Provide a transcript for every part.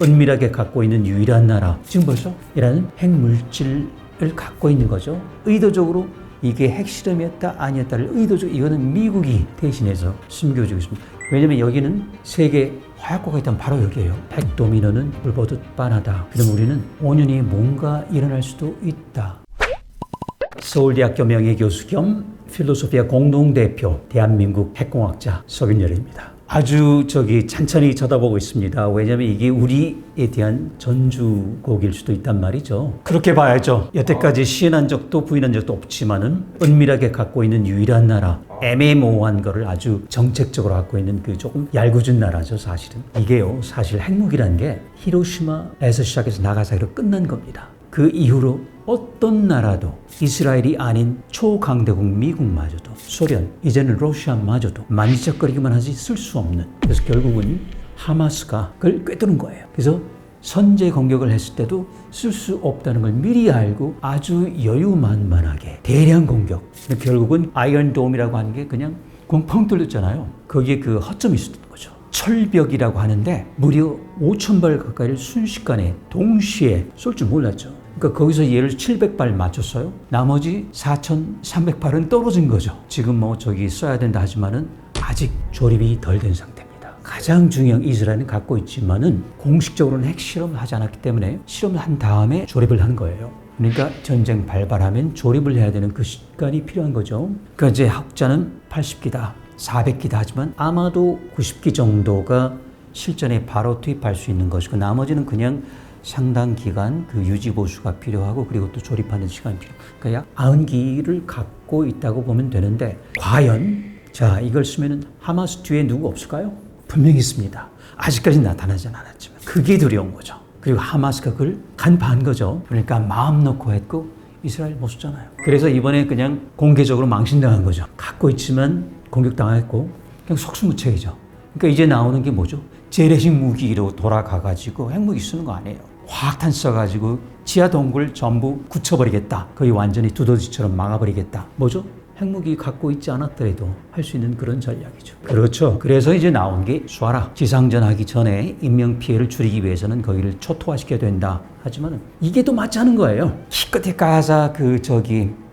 은밀하게 갖고 있는 유일한 나라. 지금 벌써 이라는 핵물질을 갖고 있는 거죠. 의도적으로 이게 핵실험이었다 아니었다를 의도적으로 이거는 미국이 대신해서 숨겨주고 있습니다. 왜냐면 여기는 세계 화약고가 있다면 바로 여기에요. 핵 도미노는 불보듯 빤하다. 그럼 우리는 5년이 뭔가 일어날 수도 있다. 서울대학교 명예교수 겸 필로소피아 공동대표 대한민국 핵공학자 서균열입니다. 아주 찬찬히 쳐다보고 있습니다. 왜냐하면 이게 우리에 대한 전주곡일 수도 있단 말이죠. 그렇게 봐야죠. 여태까지 시인한 적도 부인한 적도 없지만은 은밀하게 갖고 있는 유일한 나라, 애매모호한 거를 아주 정책적으로 갖고 있는 그 조금 얄궂은 나라죠, 사실은. 이게요, 사실 핵무기라는 게 히로시마에서 시작해서 나가사키로 끝난 겁니다. 그 이후로 어떤 나라도 이스라엘이 아닌 초강대국 미국마저도 소련, 이제는 러시아마저도 만지작거리기만 하지 쓸 수 없는, 그래서 결국은 하마스가 그걸 꿰뚫은 거예요. 그래서 선제 공격을 했을 때도 쓸 수 없다는 걸 미리 알고 아주 여유만만하게 대량 공격, 결국은 아이언돔이라고 하는 게 그냥 꽁펑 뚫렸잖아요. 거기에 그 허점이 있었던 거죠. 철벽이라고 하는데 무려 5,000발 가까이를 순식간에 동시에 쏠 줄 몰랐죠. 그러니까 거기서 얘를 700발 맞췄어요. 나머지 4,300발은 떨어진 거죠. 지금 써야 된다 하지만은 아직 조립이 덜 된 상태입니다. 가장 중요한 이스라엘은 갖고 있지만은 공식적으로는 핵실험을 하지 않았기 때문에 실험을 한 다음에 조립을 하는 거예요. 그러니까 전쟁 발발하면 조립을 해야 되는 그 시간이 필요한 거죠. 그러니까 이제 학자는 80기다, 400기다 하지만 아마도 90기 정도가 실전에 바로 투입할 수 있는 것이고 나머지는 그냥 상당 기간 그 유지 보수가 필요하고 그리고 또 조립하는 시간이 필요해요. 그러니까 약 90기를 갖고 있다고 보면 되는데 과연 이걸 쓰면은 하마스 뒤에 누구 없을까요? 분명히 있습니다. 아직까지 나타나진 않았지만 그게 두려운 거죠. 그리고 하마스가 그걸 간파한 거죠. 그러니까 마음 놓고 했고 이스라엘 못 쓰잖아요. 그래서 이번에 그냥 공개적으로 망신당한 거죠. 갖고 있지만 공격당했고 그냥 속수무책이죠. 그러니까 이제 나오는 게 뭐죠? 재래식 무기로 돌아가가지고 핵무기 쓰는 거 아니에요. 화학탄 써가지고 지하 동굴 전부 굳혀버리겠다. 거의 완전히 두더지처럼 막아버리겠다. 뭐죠? 핵무기 갖고 있지 않았더라도 할 수 있는 그런 전략이죠. 그렇죠. 그래서 이제 나온 게 쏴라. 지상전하기 전에 인명피해를 줄이기 위해서는 거기를 초토화시켜야 된다. 하지만은 이게 또 맞지 않은 거예요. 기껏해 가자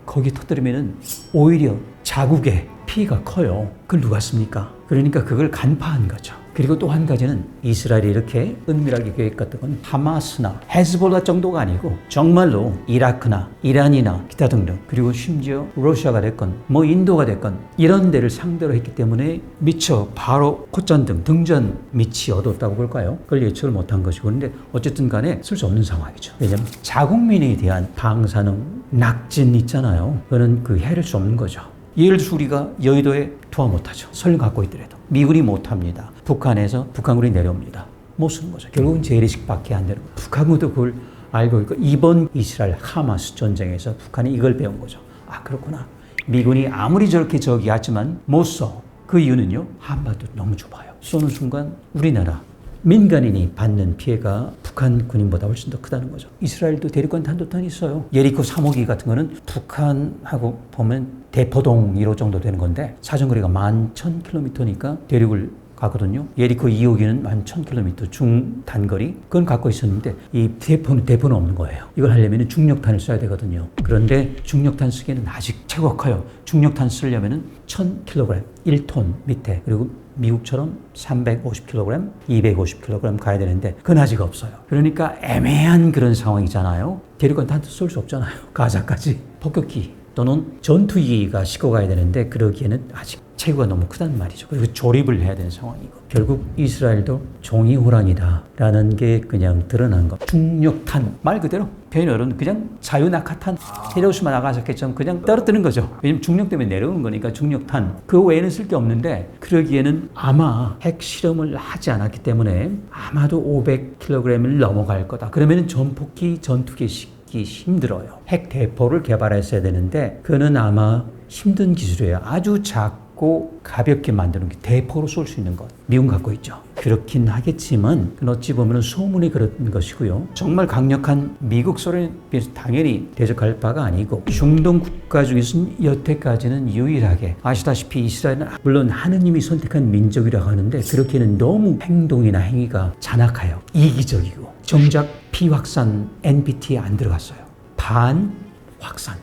거기 터뜨리면은 오히려 자국에 피해가 커요. 그걸 누가 씁니까? 그러니까 그걸 간파한 거죠. 그리고 또 한 가지는 이스라엘이 이렇게 은밀하게 계획했던 건 하마스나 헤즈볼라 정도가 아니고 정말로 이라크나 이란이나 기타 등등 그리고 심지어 러시아가 됐건 인도가 됐건 이런 데를 상대로 했기 때문에 미처 바로 콧전등 등전 밑이 얻었다고 볼까요? 그걸 예측을 못한 것이고 그런데 어쨌든 간에 쓸 수 없는 상황이죠. 왜냐하면 자국민에 대한 방사능 낙진 있잖아요. 그거는 해를 수 없는 거죠. 예를 들어서 우리가 여의도에 투하 못하죠. 설령 갖고 있더라도. 미군이 못합니다. 북한에서 북한군이 내려옵니다. 못 쓰는 거죠. 결국은 재래식밖에 안 되는 거예요. 북한군도 그걸 알고 있고 이번 이스라엘 하마스 전쟁에서 북한이 이걸 배운 거죠. 아 그렇구나. 미군이 아무리 저렇게 하지만 못 써. 그 이유는요. 한반도 너무 좁아요. 쏘는 순간 우리나라 민간인이 받는 피해가 북한 군인보다 훨씬 더 크다는 거죠. 이스라엘도 대륙간 탄도탄이 있어요. 예리코 3호기 같은 거는 북한하고 보면 대포동 1호 정도 되는 건데 사정거리가 11,000km니까 대륙을 가거든요. 예리코 2호기는 11,000km 중단거리 그건 갖고 있었는데 이 대포는 없는 거예요. 이걸 하려면 중력탄을 써야 되거든요. 그런데 중력탄 쓰기에는 아직 체구가 커요. 중력탄 쓰려면 1,000kg, 1톤 밑에 그리고 미국처럼 350kg, 250kg 가야 되는데 그건 아직 없어요. 그러니까 애매한 그런 상황이잖아요. 대륙간 탄도 쏠 수 없잖아요. 가자까지. 폭격기 또는 전투기가 싣고 가야 되는데 그러기에는 아직 체구가 너무 크단 말이죠. 그리고 조립을 해야 되는 상황이고 결국 이스라엘도 종이 호랑이다라는 게 그냥 드러난 거. 중력탄 말 그대로 표현으로는 그냥 자유낙하탄 히로시마 나가사키처럼 그냥 떨어뜨리는 거죠. 왜냐면 중력 때문에 내려오는 거니까 중력탄 그 외에는 쓸 게 없는데 그러기에는 아마 핵실험을 하지 않았기 때문에 아마도 500kg을 넘어갈 거다. 그러면 전폭기 전투기 힘들어요. 핵대포를 개발했어야 되는데 그는 아마 힘든 기술이에요. 아주 작고 무겁고 가볍게 만드는 게 대포로 쏠 수 있는 것. 미군 갖고 있죠. 그렇긴 하겠지만 어찌 보면 소문이 그런 것이고요. 정말 강력한 미국 소련에 비해서 당연히 대적할 바가 아니고 중동 국가 중에서는 여태까지는 유일하게 아시다시피 이스라엘은 물론 하느님이 선택한 민족이라고 하는데 그렇게는 너무 행동이나 행위가 잔악해요. 이기적이고 정작 비확산 NPT에 안 들어갔어요. 반확산.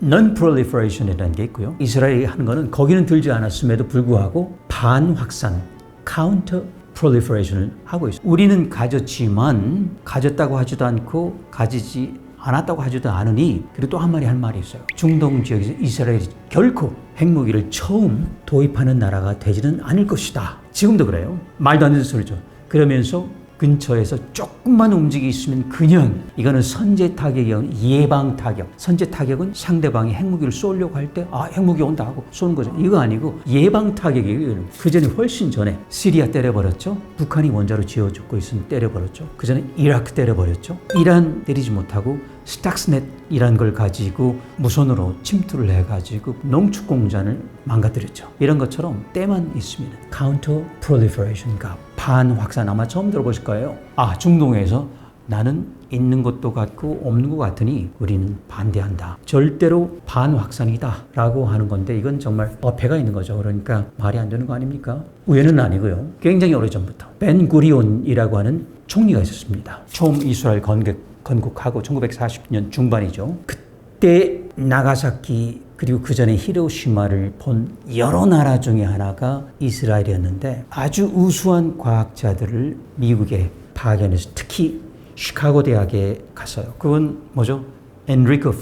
Non-proliferation이라는 게 있고요. 이스라엘이 하는 거는 거기는 들지 않았음에도 불구하고 반확산, counter-proliferation을 하고 있어요. 우리는 가졌지만 가졌다고 하지도 않고 가지지 않았다고 하지도 않으니 그리고 또 한 마디 할 말이 있어요. 중동 지역에서 이스라엘이 결코 핵무기를 처음 도입하는 나라가 되지는 않을 것이다. 지금도 그래요. 말도 안 되는 소리죠. 그러면서 근처에서 조금만 움직이 있으면 그냥 이거는 선제 타격이 아니라 예방 타격. 선제 타격은 상대방이 핵무기를 쏘려고 할 때 핵무기 온다 하고 쏘는 거죠. 이거 아니고 예방 타격이에요. 그 전에 훨씬 전에 시리아 때려버렸죠. 북한이 원자로 지어주고 있으면 때려버렸죠. 그 전에 이라크 때려버렸죠. 이란 때리지 못하고 스탁스넷이라는 걸 가지고 무선으로 침투를 해가지고 농축 공장을 망가뜨렸죠. 이런 것처럼 때만 있으면 카운터 프롤리퍼레이션과 반확산 아마 처음 들어보실 거예요. 중동에서 나는 있는 것도 같고 없는 것 같으니 우리는 반대한다. 절대로 반확산이다 라고 하는 건데 이건 정말 어폐가 있는 거죠. 그러니까 말이 안 되는 거 아닙니까? 우연은 아니고요. 굉장히 오래전부터 벤 구리온이라고 하는 총리가 있었습니다. 처음 이스라엘 건국하고 1940년 중반이죠. 그때 나가사키 그리고 그 전에 히로시마를 본 여러 나라 중에 하나가 이스라엘이었는데 아주 우수한 과학자들을 미국에 파견해서 특히 시카고 대학에 갔어요. 그건 뭐죠? 엔리코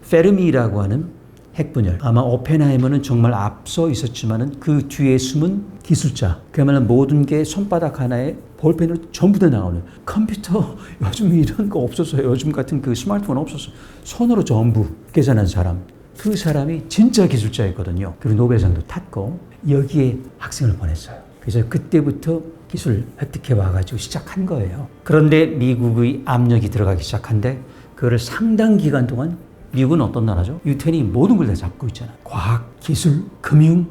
페르미라고 하는 핵분열. 아마 오펜하이머는 정말 앞서 있었지만은 그 뒤에 숨은 기술자. 그야말로 모든 게 손바닥 하나에 볼펜으로 전부 다 나오는 컴퓨터 요즘 이런 거 없었어요. 요즘 같은 그 스마트폰 없었어요. 손으로 전부 계산한 사람. 그 사람이 진짜 기술자였거든요. 그리고 노벨상도 탔고 여기에 학생을 보냈어요. 그래서 그때부터 기술 획득해 와가지고 시작한 거예요. 그런데 미국의 압력이 들어가기 시작한데 그거를 상당 기간 동안 미국은 어떤 나라죠? 유태인이 모든 걸 다 잡고 있잖아요. 과학, 기술, 금융,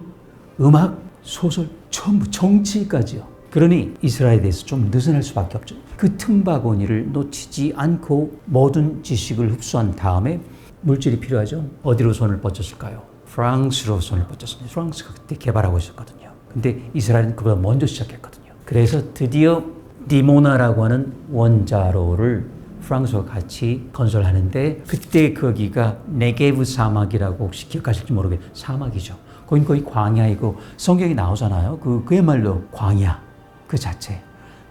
음악, 소설, 전부 정치까지요. 그러니 이스라엘에 대해서 좀 느슨할 수밖에 없죠. 그 틈바구니를 놓치지 않고 모든 지식을 흡수한 다음에 물질이 필요하죠. 어디로 손을 뻗쳤을까요? 프랑스로 손을 뻗쳤습니다. 프랑스가 그때 개발하고 있었거든요. 근데 이스라엘은 그보다 먼저 시작했거든요. 그래서 드디어 디모나라고 하는 원자로를 프랑스와 같이 건설하는데 그때 거기가 네게브 사막이라고 혹시 기억하실지 모르겠어요. 사막이죠. 거긴 거의 광야이고 성경이 나오잖아요. 그야말로 광야 그 자체.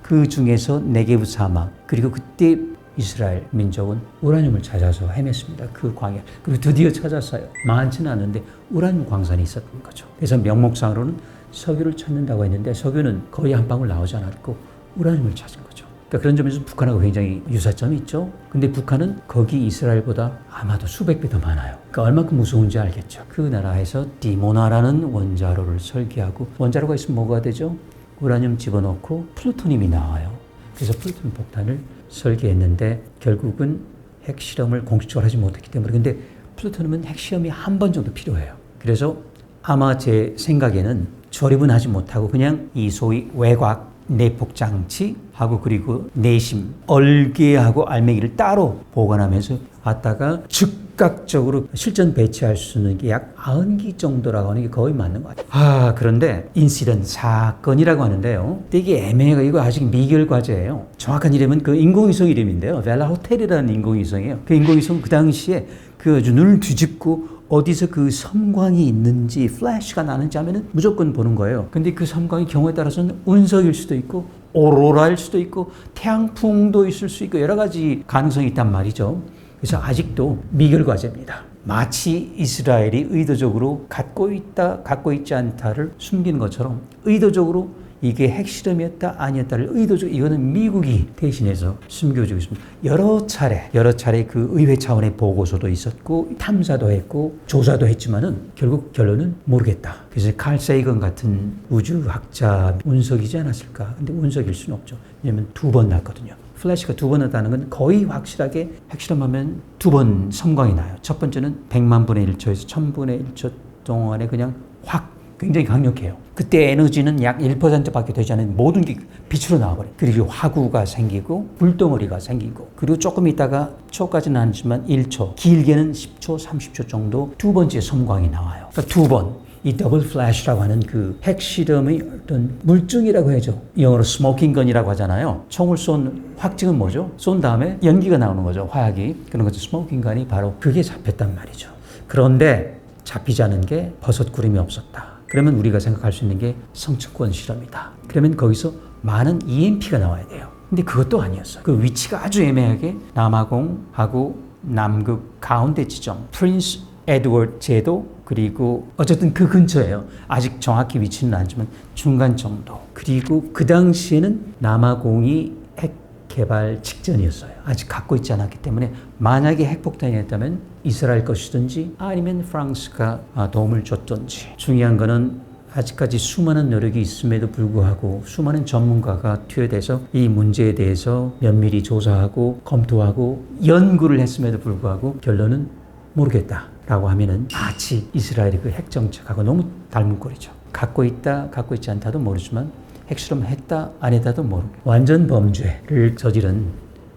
그 중에서 네게브 사막 그리고 그때 이스라엘 민족은 우라늄을 찾아서 헤맸습니다. 그 광야. 그리고 드디어 찾았어요. 많지는 않은데 우라늄 광산이 있었던 거죠. 그래서 명목상으로는 석유를 찾는다고 했는데 석유는 거의 한 방울 나오지 않았고 우라늄을 찾은 거죠. 그러니까 그런 점에서 북한하고 굉장히 유사점이 있죠. 근데 북한은 거기 이스라엘보다 아마도 수백 배 더 많아요. 그러니까 얼마큼 무서운지 알겠죠. 그 나라에서 디모나라는 원자로를 설계하고 원자로가 있으면 뭐가 되죠? 우라늄 집어넣고 플루토늄이 나와요. 그래서 플루토늄 폭탄을 설계했는데 결국은 핵실험을 공식적으로 하지 못했기 때문에 근데 플루토늄은 핵시험이 한 번 정도 필요해요. 그래서 아마 제 생각에는 조립은 하지 못하고 그냥 이 소위 외곽 내폭장치하고 그리고 내심 얼개하고 알맹이를 따로 보관하면서 왔다가 즉각적으로 실전 배치할 수 있는 게 약 90기 정도라고 하는 게 거의 맞는 것 같아요. 그런데 인시던 사건이라고 하는데요. 되게 애매해요. 이거 아직 미결 과제예요. 정확한 이름은 그 인공위성 이름인데요. 벨라 호텔이라는 인공위성이에요. 그 인공위성 그 당시에 그 눈을 뒤집고 어디서 그 섬광이 있는지 플래시가 나는지 하면은 무조건 보는 거예요. 근데 그 섬광이 경우에 따라서는 운석일 수도 있고 오로라일 수도 있고 태양풍도 있을 수 있고 여러 가지 가능성이 있단 말이죠. 그래서 아직도 미결 과제입니다. 마치 이스라엘이 의도적으로 갖고 있다, 갖고 있지 않다를 숨기는 것처럼 의도적으로 이게 핵실험이었다 아니었다를 의도적으로 이거는 미국이 대신해서 숨겨주고 있습니다. 여러 차례 그 의회 차원의 보고서도 있었고 탐사도 했고 조사도 했지만은 결국 결론은 모르겠다. 그래서 칼 세이건 같은 우주학자 운석이지 않았을까? 근데 운석일 수는 없죠. 왜냐면 2번 났거든요. 플래시가 2번 났다는 건 거의 확실하게 핵실험하면 2번 섬광이 나요. 첫 번째는 100만 분의 1초에서 1000분의 1초 동안에 그냥 확 굉장히 강력해요. 그때 에너지는 약 1%밖에 되지 않은 모든 게 빛으로 나와버려요. 그리고 화구가 생기고 불덩어리가 생기고 그리고 조금 있다가 초까지는 아니지만 1초, 길게는 10초, 30초 정도 두 번째 섬광이 나와요. 그러니까 두 번. 이 더블 플래시라고 하는 그 핵실험의 어떤 물증이라고 하죠. 영어로 스모킹 건이라고 하잖아요. 총을 쏜 확증은 뭐죠? 쏜 다음에 연기가 나오는 거죠. 화약이. 그런 거죠. 스모킹 건이 바로 그게 잡혔단 말이죠. 그런데 잡히지 않은 게 버섯 구름이 없었다. 그러면 우리가 생각할 수 있는 게 성층권 실험이다. 그러면 거기서 많은 EMP가 나와야 돼요. 근데 그것도 아니었어요. 그 위치가 아주 애매하게 남아공하고 남극 가운데 지점, 프린스 에드워드 제도 그리고 어쨌든 그 근처예요. 아직 정확히 위치는 아니지만 중간 정도. 그리고 그 당시에는 남아공이 핵 개발 직전이었어요. 아직 갖고 있지 않았기 때문에 만약에 핵폭탄이 했다면 이스라엘 것이든지 아니면 프랑스가 도움을 줬든지. 중요한 거는 아직까지 수많은 노력이 있음에도 불구하고 수많은 전문가가 투여돼서 이 문제에 대해서 면밀히 조사하고 검토하고 연구를 했음에도 불구하고 결론은 모르겠다. 라고 하면은 마치 이스라엘의 그 핵정책하고 너무 닮은 꼴이죠. 갖고 있다, 갖고 있지 않다도 모르지만 핵실험 했다, 안 했다도 모르고 완전 범죄를 저지른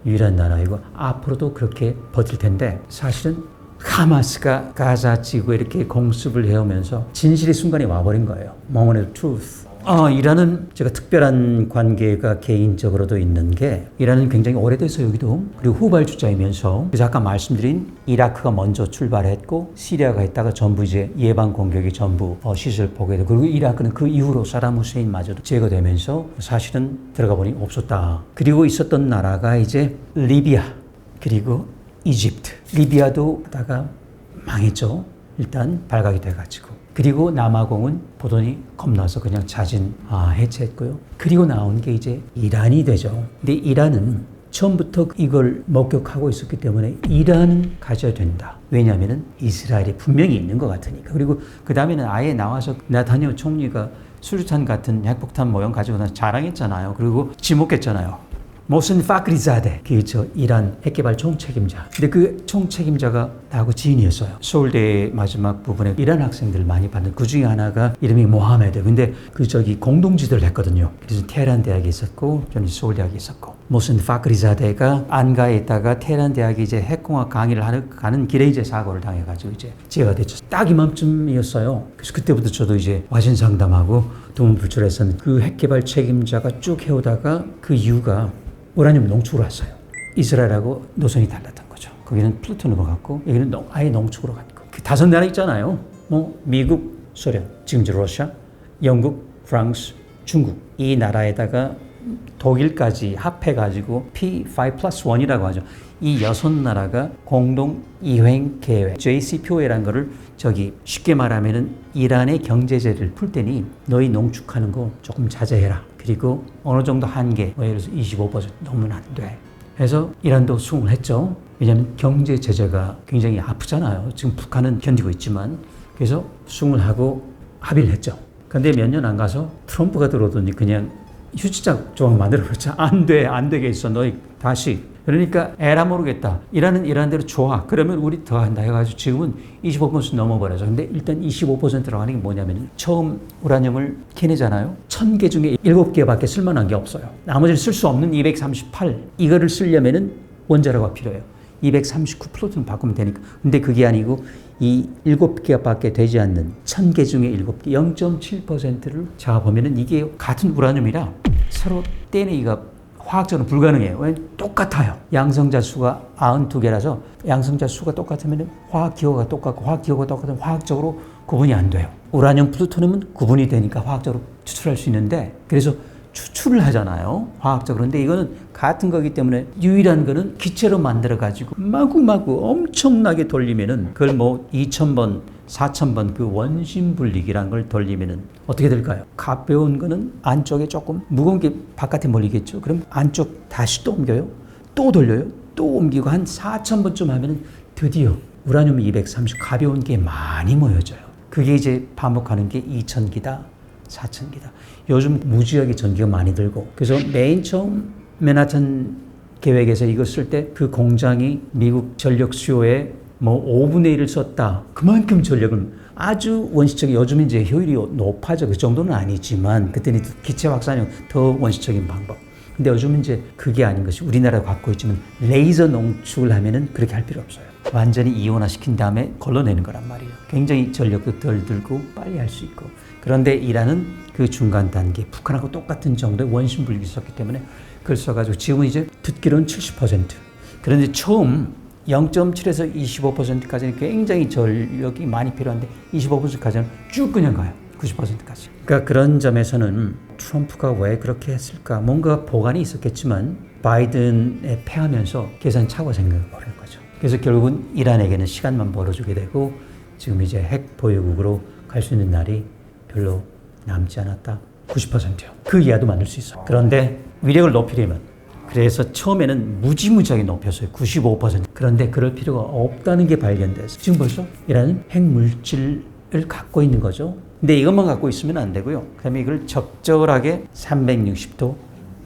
유일한 나라이고 앞으로도 그렇게 버틸 텐데 사실은 하마스가 가자 지구에 이렇게 공습을 해오면서 진실의 순간이 와버린 거예요. Moment of truth. 이란은 제가 특별한 관계가 개인적으로도 있는 게 이란은 굉장히 오래돼서 여기도 그리고 후발주자이면서 그래서 아까 말씀드린 이라크가 먼저 출발했고 시리아가 있다가 전부 이제 예방 공격이 전부 시설 포기되고 그리고 이라크는 그 이후로 사담 후세인마저도 제거되면서 사실은 들어가 보니 없었다. 그리고 있었던 나라가 이제 리비아 그리고 이집트. 리비아도 하다가 망했죠. 일단 발각이 돼가지고. 그리고 남아공은 보더니 겁나서 그냥 자진 해체했고요. 그리고 나온 게 이제 이란이 되죠. 근데 이란은 처음부터 이걸 목격하고 있었기 때문에 이란은 가져야 된다. 왜냐하면 이스라엘이 분명히 있는 것 같으니까. 그리고 그 다음에는 아예 나와서 나타냐후 총리가 수류탄 같은 핵폭탄 모형 가지고 나서 자랑했잖아요. 그리고 지목했잖아요. 모슨 파크리자데, 그 이란 핵개발 총책임자. 근데 그 총책임자가 나하고 지인이었어요. 서울대 마지막 부분에 이란 학생들 많이 받는 그 중에 하나가 이름이 모하메드. 근데 공동지도를 했거든요. 그래서 테헤란 대학에 있었고, 저는 서울대학에 있었고. 모슨 파크리자데가 안가에 있다가 테헤란 대학에 이제 핵공학 강의를 가는 길에 이제 사고를 당해가지고 이제 제거됐죠. 딱 이맘쯤이었어요. 그래서 그때부터 저도 이제 와신 상담하고 두문불출했었는 그 핵개발 책임자가 쭉 해오다가 그 이유가 우라늄 농축으로 왔어요. 이스라엘하고 노선이 달랐던 거죠. 거기는 플루토늄으로 갔고 여기는 아예 농축으로 갔고 그 다섯 나라 있잖아요. 미국, 소련, 지금 이제 러시아, 영국, 프랑스, 중국 이 나라에다가 독일까지 합해가지고 P5+1이라고 하죠. 이 6나라가 공동 이행 계획 JCPOA라는 거를 쉽게 말하면은 이란의 경제제를 풀 때니 너희 농축하는 거 조금 자제해라. 그리고 어느 정도 한계, 예를 들어서 25% 넘으면 안 돼. 그래서 이란도 수긍을 했죠. 왜냐하면 경제 제재가 굉장히 아프잖아요. 지금 북한은 견디고 있지만 그래서 수긍을 하고 합의를 했죠. 근데 몇 년 안 가서 트럼프가 들어오더니 그냥 휴지장 조각 만들어버렸죠. 안 되겠어. 너희 다시. 그러니까 에라 모르겠다. 이란은 이란대로 좋아. 그러면 우리 더 한다 해가지고 지금은 25% 넘어버려서. 근데 일단 25%라고 하는 게 뭐냐면 처음 우라늄을 캐내잖아요. 1000개 중에 7개밖에 쓸만한 게 없어요. 나머지는 쓸 수 없는 238. 이거를 쓰려면은 원자로가 필요해요. 239 플루토늄 바꾸면 되니까. 근데 그게 아니고 이 7개밖에 되지 않는 1000개 중에 7개, 0.7%를 잡아보면은 이게 같은 우라늄이라 서로 떼내기가 화학적으로 불가능해요. 왜? 똑같아요. 양성자 수가 92개라서 양성자 수가 똑같으면 화학 기호가 똑같고 화학 기호가 똑같으면 화학적으로 구분이 안 돼요. 우라늄, 플루토늄은 구분이 되니까 화학적으로 추출할 수 있는데 그래서 추출을 하잖아요. 화학적으로. 근데 이거는 같은 거기 때문에 유일한 거는 기체로 만들어가지고 마구마구 엄청나게 돌리면은 그걸 2000번, 4000번 그 원심 분리기란 걸 돌리면은 어떻게 될까요? 가벼운 거는 안쪽에 조금 무거운 게 바깥에 몰리겠죠. 그럼 안쪽 다시 또 옮겨요. 또 돌려요. 또 옮기고 한 4000번쯤 하면은 드디어 우라늄 230 가벼운 게 많이 모여져요. 그게 이제 반복하는 게 2000기다. 4000기다. 요즘 무지하게 전기가 많이 들고 그래서 맨 처음 맨하탄 계획에서 이거 쓸 때 그 공장이 미국 전력 수요의 뭐 5분의 1을 썼다. 그만큼 전력은 아주 원시적인, 요즘 이제 효율이 높아져. 그 정도는 아니지만 그때는 기체 확산용 더 원시적인 방법. 근데 요즘 이제 그게 아닌 것이 우리나라가 갖고 있지만 레이저 농축을 하면은 그렇게 할 필요 없어요. 완전히 이온화 시킨 다음에 걸러내는 거란 말이에요. 굉장히 전력도 덜 들고 빨리 할 수 있고. 그런데 이란은 그 중간 단계, 북한하고 똑같은 정도의 원심불기 썼기 때문에 그걸 써가지고 지금은 이제 듣기로는 70%. 그런데 처음 0.7에서 25%까지는 굉장히 전력이 많이 필요한데 25%까지는 쭉 그냥 가요. 90%까지. 그러니까 그런 점에서는 트럼프가 왜 그렇게 했을까? 뭔가 보관이 있었겠지만 바이든에 패하면서 계산 착오 생각을 버린 거죠. 그래서 결국은 이란에게는 시간만 벌어주게 되고 지금 이제 핵 보유국으로 갈 수 있는 날이 별로 남지 않았다. 90%요. 그 이하도 만들 수 있어요. 그런데 위력을 높이려면 그래서 처음에는 무지무지하게 높였어요. 95%. 그런데 그럴 필요가 없다는 게 발견돼서 지금 벌써 이란은 핵물질을 갖고 있는 거죠. 근데 이것만 갖고 있으면 안 되고요. 그 다음에 이걸 적절하게 360도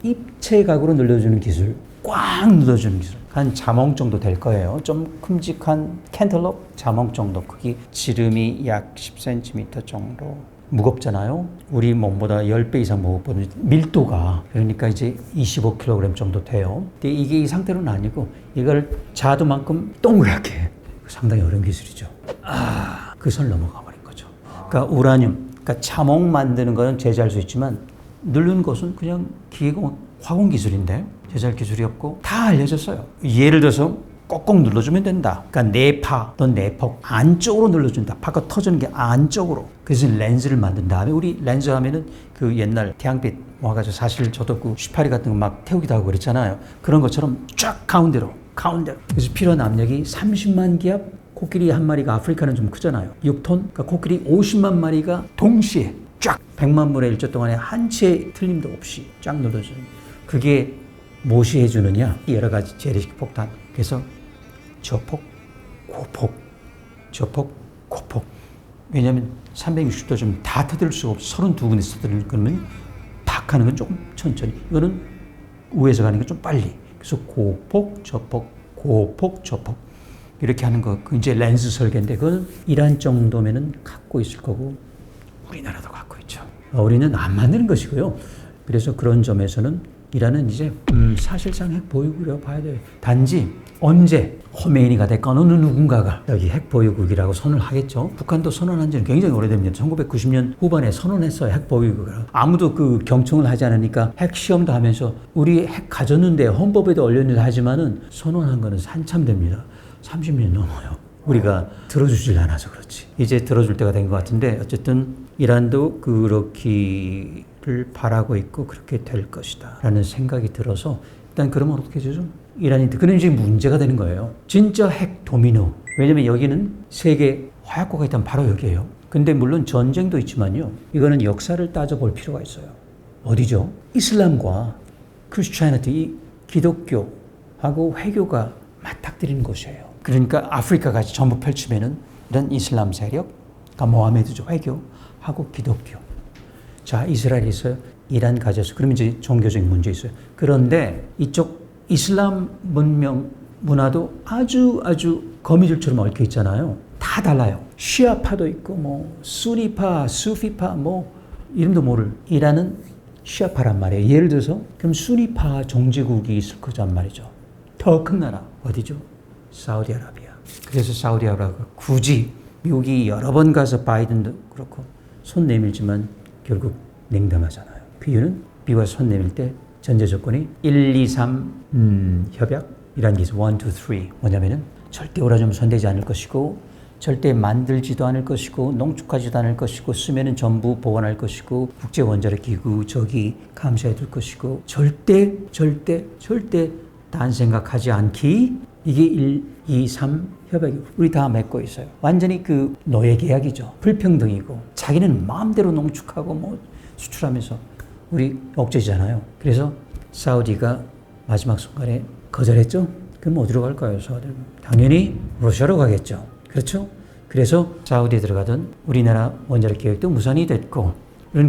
입체각으로 눌러주는 기술, 꽉 눌러주는 기술. 한 자몽 정도 될 거예요. 좀 큼직한 캔털럽 자몽 정도 크기, 지름이 약 10cm 정도. 무겁잖아요. 우리 몸보다 10배 이상 무겁거든요. 밀도가. 그러니까 이제 25kg 정도 돼요. 근데 이게 이 상태로는 아니고 이걸 자두만큼 동그랗게. 상당히 어려운 기술이죠. 그 선 넘어가 버린 거죠. 그러니까 우라늄, 그러니까 자몽 만드는 거는 제재할 수 있지만 누르는 것은 그냥 기계공 화공 기술인데 제재할 기술이 없고 다 알려졌어요. 예를 들어서 꼭꼭 눌러주면 된다. 그러니까 내파 또는 내폭 안쪽으로 눌러준다. 파가 터지는 게 안쪽으로. 그래서 렌즈를 만든 다음에 우리 렌즈 하면은 그 옛날 태양빛 와가지고 사실 저도 그 슈파리 같은 거 막 태우기도 하고 그랬잖아요. 그런 것처럼 쫙 가운데로. 그래서 필요한 압력이 30만 기압. 코끼리 한 마리가 아프리카는 좀 크잖아요. 6톤. 그러니까 코끼리 50만 마리가 동시에 쫙 100만 분의 1초 동안에 한 채 틀림도 없이 쫙 눌러주는. 그게 무엇이 해주느냐? 여러 가지 재래식 폭탄. 그래서 저폭, 고폭, 저폭, 고폭. 왜냐하면 360도 좀 다 터뜨릴 수가 없어. 32군데서 터뜨리는 거면 팍 하는 건 조금 천천히. 이거는 위에서 가는 건 좀 빨리. 그래서 고폭, 저폭, 고폭, 저폭. 이렇게 하는 거. 그 이제 렌즈 설계인데 그건 이란 정도면은 갖고 있을 거고 우리나라도 갖고 있죠. 우리는 안 만드는 것이고요. 그래서 그런 점에서는 이란은 이제 사실상 핵 보유국이라고 봐야 돼요. 단지 언제 호메이니가 됐건 어느 누군가가 여기 핵 보유국이라고 선언을 하겠죠. 북한도 선언한 지는 굉장히 오래됩니다. 1990년 후반에 선언했어요. 핵 보유국이라고. 아무도 그 경청을 하지 않으니까 핵 시험도 하면서 우리 핵 가졌는데 헌법에도 올렸는데 하지만은 선언한 거는 한참 됩니다. 30년 넘어요. 우리가 들어주질 않아서 그렇지. 이제 들어줄 때가 된 것 같은데 어쨌든 이란도 그렇기를 바라고 있고 그렇게 될 것이다 라는 생각이 들어서 일단 그러면 어떻게 되죠? 이란이 그런 이제 문제가 되는 거예요. 진짜 핵 도미노. 왜냐면 여기는 세계 화약고가 있다면 바로 여기예요. 근데 물론 전쟁도 있지만요. 이거는 역사를 따져볼 필요가 있어요. 어디죠? 이슬람과 크리스찬이티, 이 기독교하고 회교가 맞닥뜨리는 곳이에요. 그러니까 아프리카 같이 전부 펼치면은 이런 이슬람 세력, 그러니까 모하메드죠. 회교하고 기독교. 자, 이스라엘이 있어요. 이란 가져서 그러면 이제 종교적인 문제 있어요. 그런데 이쪽 이슬람 문명 문화도 아주 거미줄처럼 얽혀 있잖아요. 다 달라요. 시아파도 있고 뭐 수니파, 수피파 뭐 이름도 모를. 이란은 시아파란 말이에요. 예를 들어서 그럼 수니파 종지국이 있을 거란 말이죠. 더 큰 나라 어디죠? 사우디아라비아. 그래서 사우디아라비아가 굳이 미국이 여러 번 가서 바이든도 그렇고 손 내밀지만 결국 냉담하잖아요. 그 이유는 미국과 손 내밀 때 전제 조건이 1, 2, 3 협약이라는 게 있어요. 1, 2, 3. 뭐냐면은 절대 우라늄 손대지 않을 것이고 절대 만들지도 않을 것이고 농축하지도 않을 것이고 쓰면은 전부 보관할 것이고 국제원자력 기구 저기 감시해 둘 것이고 절대 딴 생각하지 않기. 이게 1, 2, 3 협약이 우리 다 맺고 있어요. 완전히 그 노예 계약이죠. 불평등이고 자기는 마음대로 농축하고 뭐 수출하면서 우리 억제잖아요. 그래서 사우디가 마지막 순간에 거절했죠. 그럼 어디로 갈까요? 사우디? 당연히 러시아로 가겠죠. 그렇죠? 그래서 사우디에 들어가던 우리나라 원자력 계획도 무산이 됐고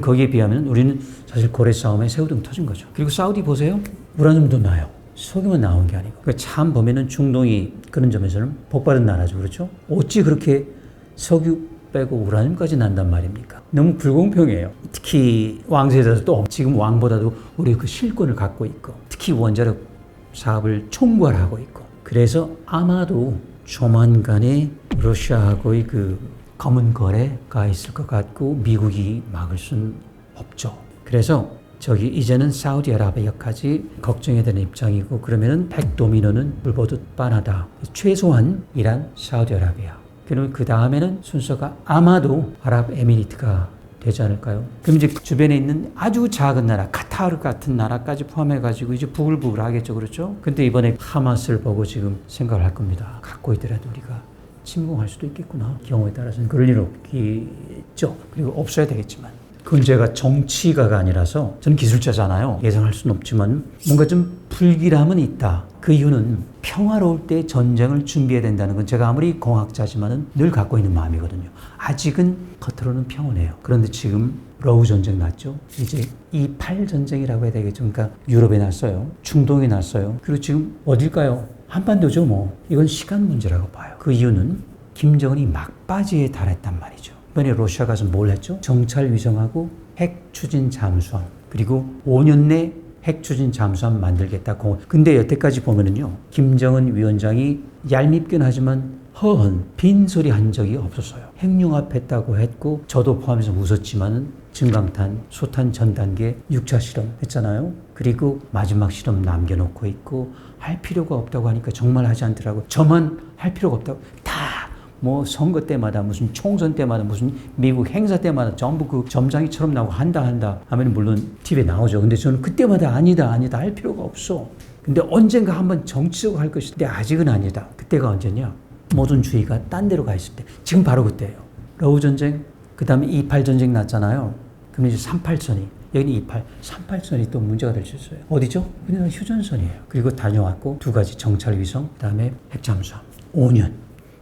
거기에 비하면 우리는 사실 고래 싸움에 새우등 터진 거죠. 그리고 사우디 보세요. 우라늄도 나요. 석유만 나온 게 아니고. 그러니까 참 보면은 중동이 그런 점에서는 복받은 나라죠. 그렇죠? 어찌 그렇게 석유 빼고 우라늄까지 난단 말입니까? 너무 불공평해요. 특히 왕세자도 또 지금 왕보다도 우리 그 실권을 갖고 있고, 특히 원자력 사업을 총괄하고 있고, 그래서 아마도 조만간에 러시아하고의 그 검은 거래가 있을 것 같고 미국이 막을 수는 없죠. 그래서 이제는 사우디아라비아까지 걱정해야 되는 입장이고, 그러면은 핵도미노는 불보듯 뻔하다. 최소한 이란, 사우디아라비아. 그러면 그 다음에는 순서가 아마도 아랍에미리트가 되지 않을까요? 그럼 이제 주변에 있는 아주 작은 나라, 카타르 같은 나라까지 포함해가지고 이제 부글부글 하겠죠. 그렇죠? 근데 이번에 하마스를 보고 지금 생각을 할 겁니다. 갖고 있더라도 우리가 침공할 수도 있겠구나. 경우에 따라서는 그럴 일 없겠죠. 그리고 없어야 되겠지만. 그건 제가 정치가가 아니라서 저는 기술자잖아요. 예상할 수는 없지만 뭔가 좀 불길함은 있다. 그 이유는 평화로울 때 전쟁을 준비해야 된다는 건 제가 아무리 공학자지만은 늘 갖고 있는 마음이거든요. 아직은 겉으로는 평온해요. 그런데 지금 러우 전쟁 났죠. 이제 28 전쟁이라고 해야 되겠죠. 그러니까 유럽에 났어요. 중동에 났어요. 그리고 지금 어딜까요? 한반도죠 뭐. 이건 시간 문제라고 봐요. 그 이유는 김정은이 막바지에 달했단 말이죠. 이번에 러시아 가서 뭘 했죠? 정찰 위성하고 핵 추진 잠수함, 그리고 5년 내 핵 추진 잠수함 만들겠다. 근데 여태까지 보면은요, 김정은 위원장이 얄밉긴 하지만 허언, 빈소리 한 적이 없었어요. 핵융합했다고 했고, 저도 포함해서 웃었지만은 증강탄, 소탄 전 단계 6차 실험 했잖아요. 그리고 마지막 실험 남겨놓고 있고, 할 필요가 없다고 하니까 정말 하지 않더라고요. 저만 할 필요가 없다고. 뭐 선거 때마다 무슨 총선 때마다 무슨 미국 행사 때마다 전부 그 점장이처럼 나오고 한다 하면 물론 TV에 나오죠. 근데 저는 그때마다 아니다 할 필요가 없어. 근데 언젠가 한번 정치적으로 할 것인데 아직은 아니다. 그때가 언제냐? 모든 주의가 딴 데로 가 있을 때. 지금 바로 그때예요. 러우 전쟁, 그 다음에 28 전쟁 났잖아요. 그럼 이제 38선이, 여기는 28, 38선이 또 문제가 될 수 있어요. 어디죠? 그냥 휴전선이에요. 그리고 다녀왔고 두 가지 정찰 위성, 그 다음에 핵잠수함. 5년.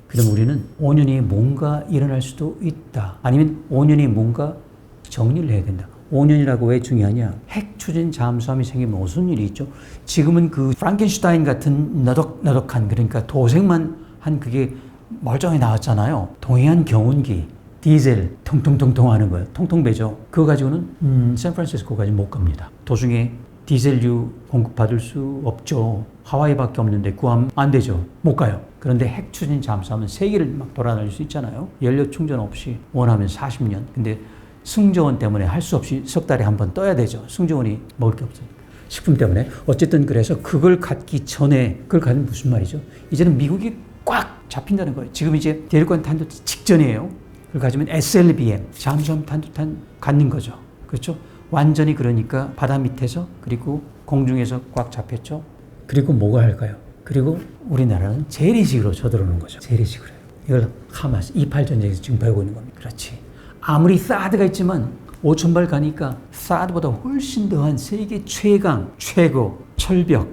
그럼 우리는 5년이 뭔가 일어날 수도 있다. 아니면 5년이 뭔가 정리를 해야 된다. 5년이라고 왜 중요하냐? 핵 추진 잠수함이 생기면 무슨 일이 있죠? 지금은 그 프랑켄슈타인 같은 너덕너덕한, 그러니까 도색만 한 그게 멀쩡히 나왔잖아요. 동해안 경운기, 디젤 통통통통 하는 거예요. 통통배죠. 그거 가지고는 샌프란시스코까지 못 갑니다. 도중에 디젤유 공급받을 수 없죠. 하와이밖에 없는데 구하면 안 되죠. 못 가요. 그런데 핵 추진 잠수함은 세계를 막 돌아다닐 수 있잖아요. 연료 충전 없이 원하면 40년. 근데 승조원 때문에 할 수 없이 석 달에 한 번 떠야 되죠. 승조원이 먹을 게 없으니까. 식품 때문에. 어쨌든 그래서 그걸 갖기 전에, 그걸 갖는 무슨 말이죠? 이제는 미국이 꽉 잡힌다는 거예요. 지금 이제 대륙간 탄도 직전이에요. 그걸 가지면 SLBM, 잠수함 탄도탄 갖는 거죠. 그렇죠? 완전히 그러니까 바다 밑에서 그리고 공중에서 꽉 잡혔죠. 그리고 뭐가 할까요? 그리고 우리나라는 재래식으로 쳐들어오는 거죠. 재래식으로. 이걸 하마스, 28 전쟁에서 지금 배우고 있는 겁니다. 그렇지. 아무리 사드가 있지만 5,000발 가니까 사드보다 훨씬 더한 세계 최강, 최고, 철벽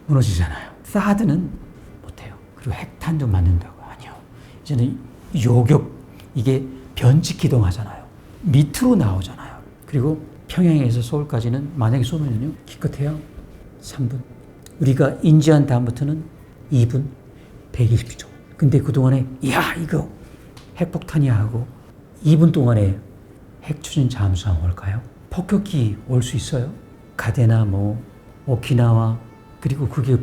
무너지잖아요. 사드는 못해요. 그리고 핵탄도 맞는다고. 아니요. 이제는 요격, 이게 변칙 기동하잖아요. 밑으로 나오잖아요. 그리고 평양에서 서울까지는 만약에 쏘면요, 기껏해야 3분. 우리가 인지한 다음부터는 2분, 120초. 근데 그동안에, 이야, 이거 핵폭탄이야 하고 2분 동안에 핵 추진 잠수함 올까요? 폭격기 올 수 있어요? 가데나 뭐 오키나와, 그리고 그게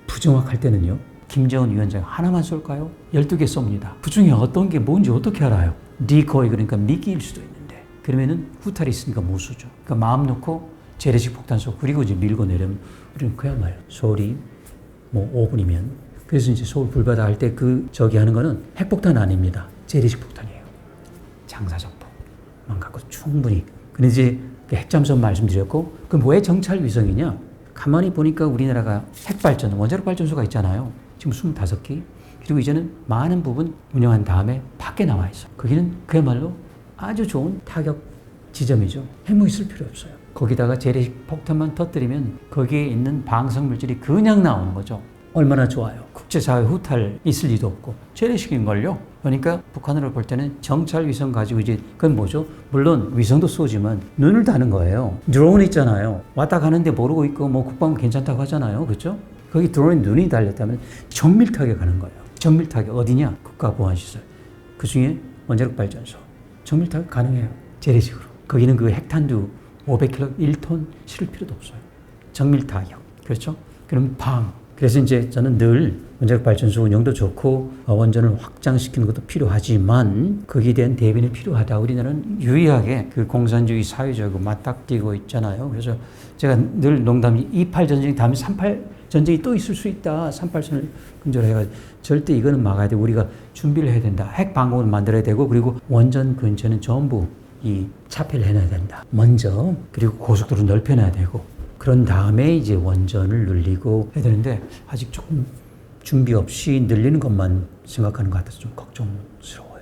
부정확할 때는요, 김정은 위원장 하나만 쏠까요? 12개 쏩니다. 그 중에 어떤 게 뭔지 어떻게 알아요? 디코이, 그러니까 미끼일 수도 있는데. 그러면은 후탈이 있으니까 못 쏘죠. 그러니까 마음 놓고 재래식 폭탄 쏘고, 그리고 이제 밀고 내려면 우리는 그야말로 서울이 뭐 5분이면, 그래서 이제 서울 불바다 할 때 그 저기 하는 거는 핵폭탄 아닙니다. 재래식 폭탄이에요. 장사정포만 갖고 충분히. 근데 이제 핵잠수함 말씀드렸고, 그럼 왜 정찰 위성이냐? 가만히 보니까 우리나라가 핵발전, 원자력 발전소가 있잖아요. 지금 25개. 그리고 이제는 많은 부분 운영한 다음에 밖에 나와 있어. 거기는 그야말로 아주 좋은 타격 지점이죠. 핵무기 쓸 필요 없어요. 거기다가 재래식 폭탄만 터뜨리면 거기에 있는 방사성 물질이 그냥 나오는 거죠. 얼마나 좋아요. 국제사회 후퇴 있을 리도 없고 재래식인걸요. 그러니까 북한으로 볼 때는 정찰 위성 가지고 이제 그건 뭐죠? 물론 위성도 쏘지만 눈을 다는 거예요. 드론 있잖아요. 왔다 가는데 모르고 있고 뭐 국방부 괜찮다고 하잖아요. 그렇죠? 거기 드론에 눈이 달렸다면 정밀 타격하는 거예요. 정밀 타격 어디냐? 국가보안시설. 그중에 원자력 발전소. 정밀 타격 가능해요. 재래식으로. 거기는 그 핵탄두 500kg 1톤 실을 필요도 없어요. 정밀 타격. 그렇죠? 그럼 방. 그래서 이제 저는 늘 원자력 발전소 운영도 좋고 원전을 확장시키는 것도 필요하지만 거기에 대한 대비는 필요하다. 우리나라는 유의하게 그 공산주의 사회주의하고 맞닥뜨리고 있잖아요. 그래서 제가 늘 농담이 28 전쟁이 다음에 38 전쟁이 또 있을 수 있다. 38선을 근절해가지고 절대 이거는 막아야 돼. 우리가 준비를 해야 된다. 핵 방공을 만들어야 되고 그리고 원전 근처는 전부 이 차폐를 해놔야 된다. 먼저 그리고 고속도로 넓혀놔야 되고 그런 다음에 이제 원전을 늘리고 해야 되는데 아직 조금 준비 없이 늘리는 것만 생각하는 것 같아서 좀 걱정스러워요.